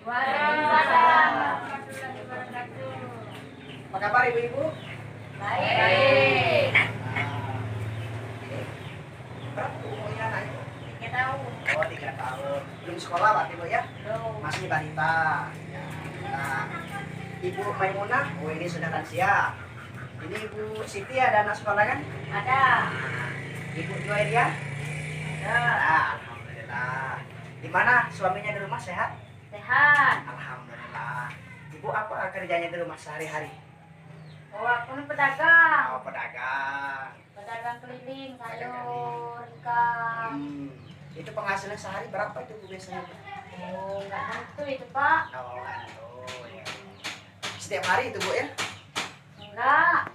Waalaikumsalam warahmatullahi wabarakatuh. Apa kabar ibu-ibu? Baik. Berapa tuh umurnya anaknya? 3 tahun. Oh, 3 tahun. Belum sekolah berarti bu ya? Belum. Masih balita. Ya. Nah, Ibu Maimunah, oh ini sudah lansia. Ini Ibu Siti ada anak sekolah kan? Ada. Ibu Juwairia? Ada. Nah, alhamdulillah. Di mana suaminya di rumah sehat? Sehat. Alhamdulillah. Ibu apa kerjanya di rumah sehari-hari? Oh, aku ini pedagang. Oh, pedagang. Pedagang keliling, sayur, ikan. Itu penghasilan sehari berapa itu Bu biasanya? Oh, nggak tentu itu, Pak. Oh, aduh, ya. Setiap hari itu Bu ya? Enggak.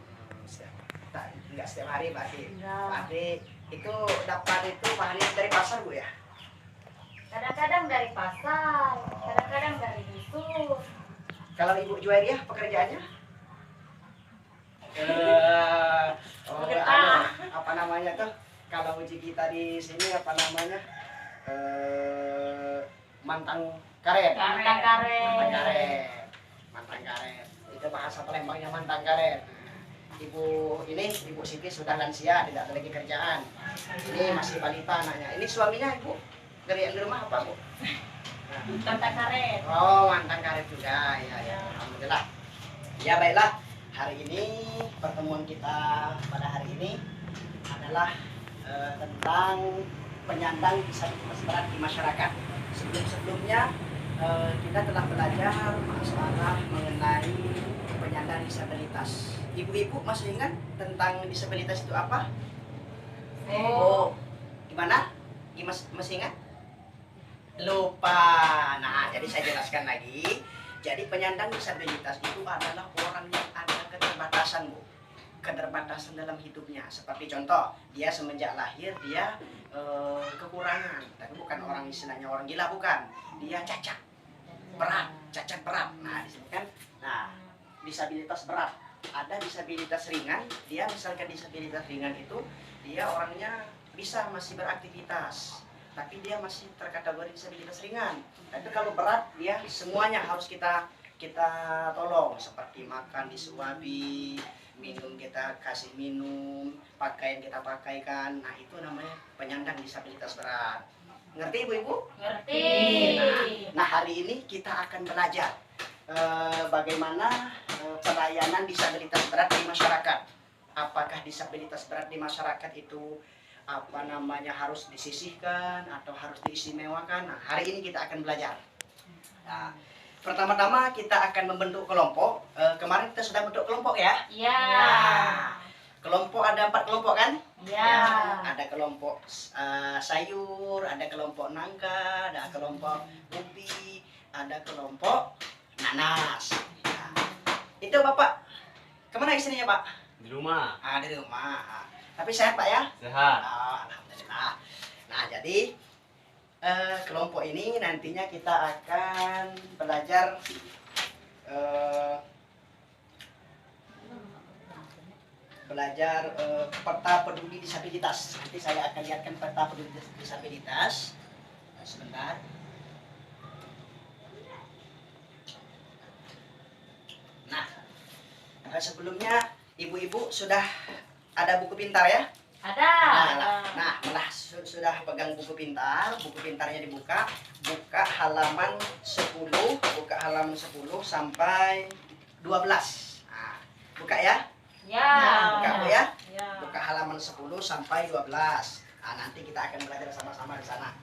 Enggak setiap hari berarti. Enggak. Berarti itu dapat itu bahannya dari pasar Bu ya? Kadang-kadang dari pasar, kadang-kadang dari dusun. Kalau Ibu Juwairiyah pekerjaannya? Apa namanya tuh? Kalau uji kita di sini apa namanya? Mantang karet. Mantang karet. Mantang karet. Mantang karet. Itu bahasa Palembangnya mantang karet. Ibu ini, Ibu Siti sudah lansia, tidak ada lagi kerjaan. Ini masih balita anaknya. Ini suaminya Ibu kerjaan di rumah apa Bu? Mantang karet. Oh, mantan karet juga. Ya, ya. Alhamdulillah. Ya baiklah. Hari ini pertemuan kita pada hari ini adalah tentang penyandang disabilitas berat di masyarakat. Sebelumnya kita telah belajar masalah mengenai penyandang disabilitas. Ibu-ibu masih ingat tentang disabilitas itu apa? Oh, gimana? Masih ingat? Lupa. Nah, jadi saya jelaskan lagi. Jadi penyandang disabilitas itu adalah orang yang ada keterbatasan, Bu. Keterbatasan dalam hidupnya. Seperti contoh, dia semenjak lahir dia kekurangan. Tapi bukan orang istilahnya orang gila, bukan. Dia cacat berat, cacat berat. Nah, disebutkan. Nah, disabilitas berat. Ada disabilitas ringan. Dia misalkan disabilitas ringan itu dia orangnya bisa masih beraktivitas, tapi dia masih terkategori disabilitas ringan. Tapi kalau berat dia semuanya harus kita tolong, seperti makan disuapi, minum kita kasih minum, pakaian kita pakaikan. Nah, itu namanya penyandang disabilitas berat. Ngerti ibu-ibu? Ngerti. Nah, hari ini kita akan belajar bagaimana pelayanan disabilitas berat di masyarakat. Apakah disabilitas berat di masyarakat itu apa namanya harus disisihkan atau harus diistimewakan? Nah, hari ini kita akan belajar. Nah, pertama-tama kita akan membentuk kelompok. Kemarin kita sudah bentuk kelompok ya? Iya. Nah, kelompok ada 4 kelompok kan? Iya. Ada kelompok sayur, ada kelompok nangka, ada kelompok ubi, ada kelompok nanas. Nah, itu Bapak kemana istrinya Pak? Di rumah. Di rumah. Tapi sehat Pak ya? Sehat. Alhamdulillah. Nah, jadi kelompok ini nantinya kita akan belajar peta peduli disabilitas. Nanti saya akan lihatkan peta peduli disabilitas. Sebentar. Nah, sebelumnya ibu-ibu sudah ada buku pintar ya? Ada. Nah, sudah pegang buku pintar, buku pintarnya dibuka, buka halaman 10, sampai 12. Nah, buka ya? Ya. Buka Bu ya? Ya. Buka halaman 10 sampai 12. Nah, nanti kita akan belajar sama-sama di sana.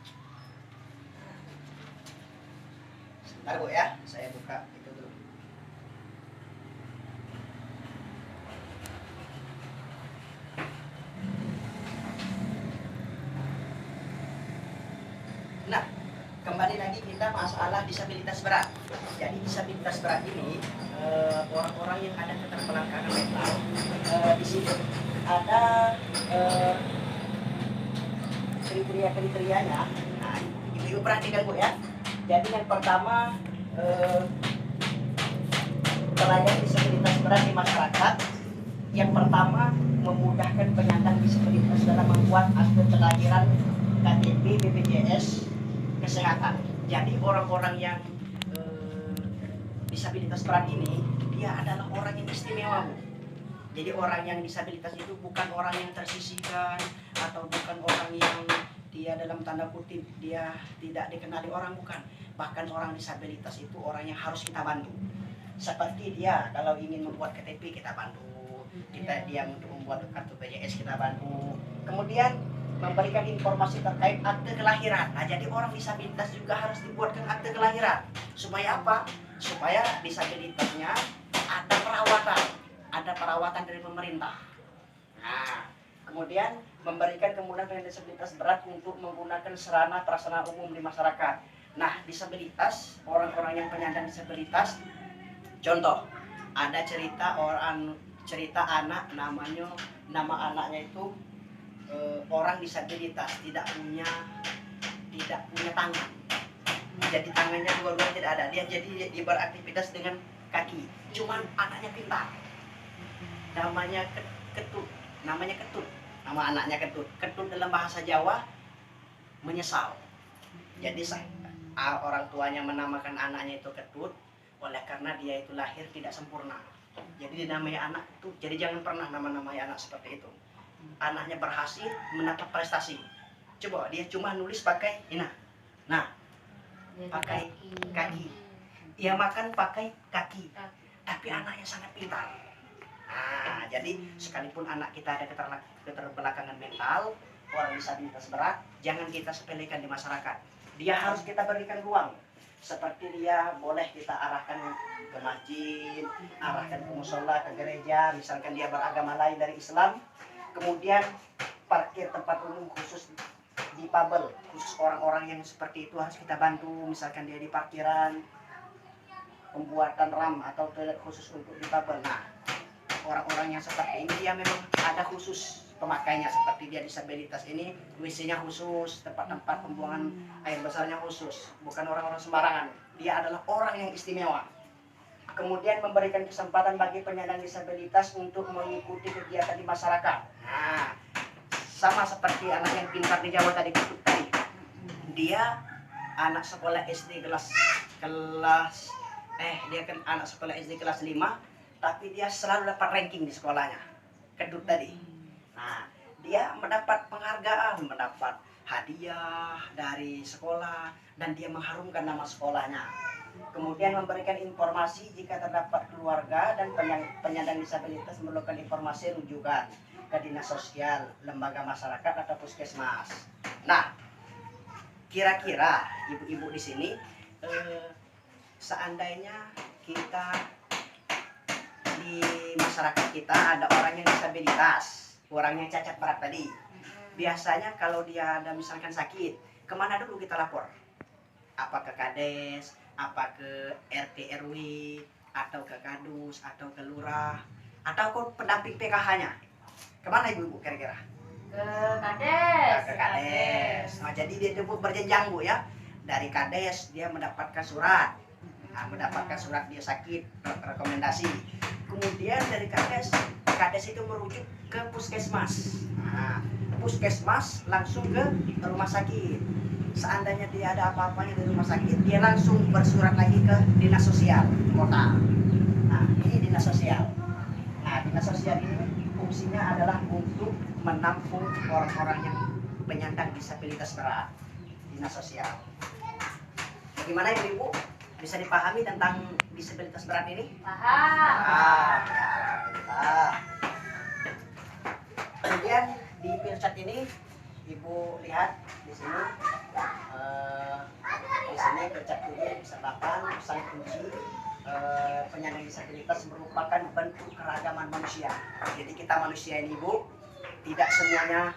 Sebentar Bu ya, saya buka itu dulu. Nah, kembali lagi kita masalah disabilitas berat. Jadi disabilitas berat ini orang-orang yang ada keterbelakangan mental. Di sini ada kriteria-kriterianya. Nah, ibu-ibu perhatikan Bu ya. Jadi yang pertama pelayan disabilitas berat di masyarakat. Yang pertama memudahkan penyandang disabilitas dalam membuat akte kelahiran, KTP, BPJS, kesehatan. Jadi orang-orang yang disabilitas berat ini, dia adalah orang yang istimewa, Bu. Jadi orang yang disabilitas itu bukan orang yang tersisihkan, atau bukan orang yang dia dalam tanda kutip dia tidak dikenali orang, bukan. Bahkan orang disabilitas itu orang yang harus kita bantu. Seperti dia kalau ingin membuat KTP kita bantu, dia untuk membuat kartu BPJS kita bantu. Kemudian memberikan informasi terkait akte kelahiran. Nah, jadi orang disabilitas juga harus dibuatkan akte kelahiran. Supaya apa? Supaya disabilitasnya ada perawatan dari pemerintah. Nah, kemudian memberikan kemudahan bagi disabilitas berat untuk menggunakan sarana prasarana umum di masyarakat. Nah, disabilitas, orang-orang yang penyandang disabilitas, contoh, ada cerita anak nama anaknya itu orang disabilitas tidak punya tangan. Jadi tangannya dua-duanya tidak ada. Dia beraktivitas dengan kaki. Cuman anaknya pintar. Namanya Ketut. Nama anaknya Ketut. Ketut dalam bahasa Jawa menyesal. Jadi orang tuanya menamakan anaknya itu Ketut oleh karena dia itu lahir tidak sempurna. Jadi dinamai anak Ketut. Jadi jangan pernah nama-namai anak seperti itu. Anaknya berhasil mendapat prestasi. Coba dia cuma nulis pakai ini. Nah, pakai kaki. Ia makan pakai kaki. Tapi anaknya sangat pintar. Nah, jadi sekalipun anak kita ada keterbelakangan mental, orang disabilitas berat, jangan kita sepelekan di masyarakat. Dia harus kita berikan ruang. Seperti dia boleh kita arahkan ke masjid, arahkan ke musola, ke gereja, misalkan dia beragama lain dari Islam. Kemudian parkir tempat umum khusus difabel, khusus orang-orang yang seperti itu harus kita bantu. Misalkan dia di parkiran, pembuatan ram atau toilet khusus untuk difabel. Nah, orang-orang yang seperti ini dia memang ada khusus pemakainya. Seperti dia disabilitas ini, WC-nya khusus, tempat-tempat pembuangan air besarnya khusus. Bukan orang-orang sembarangan. Dia adalah orang yang istimewa. Kemudian memberikan kesempatan bagi penyandang disabilitas untuk mengikuti kegiatan di masyarakat. Nah, sama seperti anak yang pintar di Jawa tadi, dia anak sekolah SD dia kan anak sekolah SD kelas 5, tapi dia selalu dapat ranking di sekolahnya. Kedut tadi. Nah, dia mendapat penghargaan, mendapat hadiah dari sekolah, dan dia mengharumkan nama sekolahnya. Kemudian memberikan informasi jika terdapat keluarga dan penyandang disabilitas memerlukan informasi rujukan ke dinas sosial, lembaga masyarakat atau puskesmas. Nah, kira-kira ibu-ibu di sini, seandainya kita di masyarakat kita ada orang yang disabilitas, orang yang cacat berat tadi, biasanya kalau dia ada misalkan sakit, kemana dulu kita lapor? Apa ke Kades, apa ke RT RW, atau ke Kadus, atau ke Lurah, atau ke pendamping PKH-nya? Kemana ibu kira-kira? Ke Kades. Ke Kades. Nah, jadi dia berjenjang, Bu, ya. Dari Kades dia mendapatkan surat. Nah, mendapatkan surat dia sakit, rekomendasi. Kemudian dari Kades itu merujuk ke puskesmas. Nah, puskesmas langsung ke rumah sakit. Seandainya dia ada apa-apanya di rumah sakit, dia langsung bersurat lagi ke dinas sosial kota. Nah, ini dinas sosial. Nah, dinas sosial ini fungsinya adalah untuk menampung orang-orang yang penyandang disabilitas berat. Dinas sosial. Bagaimana ibu bisa dipahami tentang disabilitas berat ini? Paham. Kemudian di pilchat ini ibu lihat di sini, pilchat ini bisa 8 pesan kunci. Penyandang disabilitas merupakan bentuk keragaman manusia. Jadi kita manusia ini, Bu, tidak semuanya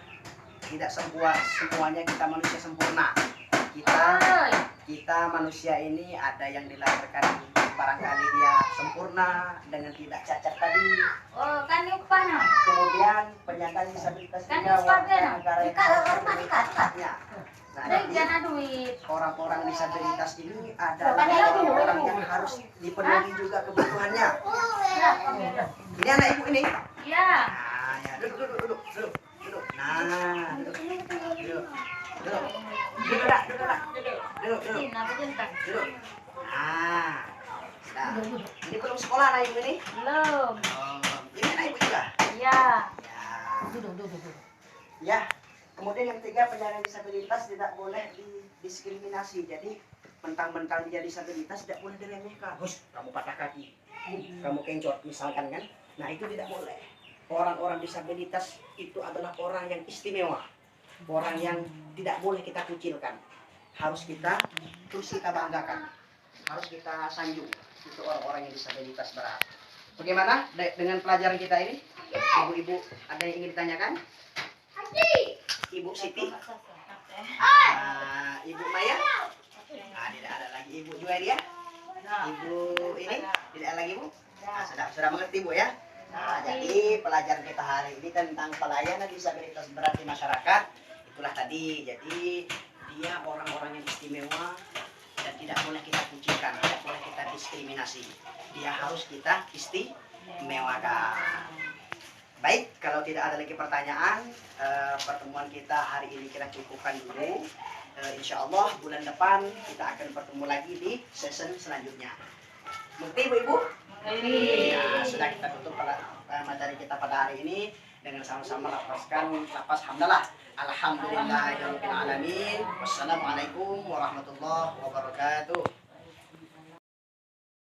kita manusia sempurna. Kita manusia ini ada yang dilahirkan barangkali dia sempurna dengan tidak cacat tadi. Oh, kan upahnya. Kemudian penyandang disabilitas Kan juga warga upahnya. negara yang Dikasih. Nah, Dari jadi jana duit. orang-orang disabilitas ini adalah orang yang harus dipenuhi juga kebutuhannya. Ini anak ibu ini. Iya. Nah, ya, duduk. Nah, duduk. Duduk. Nah, Nah, ini belum sekolah nah ibu ini? Belum. Ini anak ibu juga? Iya. Ya. Kemudian yang ketiga, penyandang disabilitas tidak boleh didiskriminasi. Jadi mentang-mentang dia disabilitas tidak boleh diremehkan. Hus, kamu patah kaki, kamu kencot misalkan kan. Nah itu tidak boleh. Orang-orang disabilitas itu adalah orang yang istimewa, orang yang tidak boleh kita kucilkan. Harus kita banggakan, harus kita sanjung. Itu orang-orang yang disabilitas berat. Bagaimana dengan pelajaran kita ini? Ibu-ibu ada yang ingin ditanyakan? Ibu Siti, Ibu Maya, tidak ada lagi. Ibu Juwaria, Ibu ini tidak ada lagi Bu. Sudah mengerti Bu ya. Jadi pelajaran kita hari ini tentang pelayanan disabilitas berat di masyarakat. Itulah tadi. Jadi dia orang-orang yang istimewa dan tidak boleh kita kucilkan, tidak boleh kita diskriminasi. Dia harus kita istimewakan. Baik, kalau tidak ada lagi pertanyaan, pertemuan kita hari ini kita cukupkan dulu. Insya Allah bulan depan kita akan bertemu lagi di season selanjutnya. Mengerti Bu-Ibu? Ya, sudah kita tutup materi kita pada hari ini dengan sama-sama lapaskan lapas hamdalah. Alhamdulillahirabbil alamin. Wassalamualaikum warahmatullahi wabarakatuh.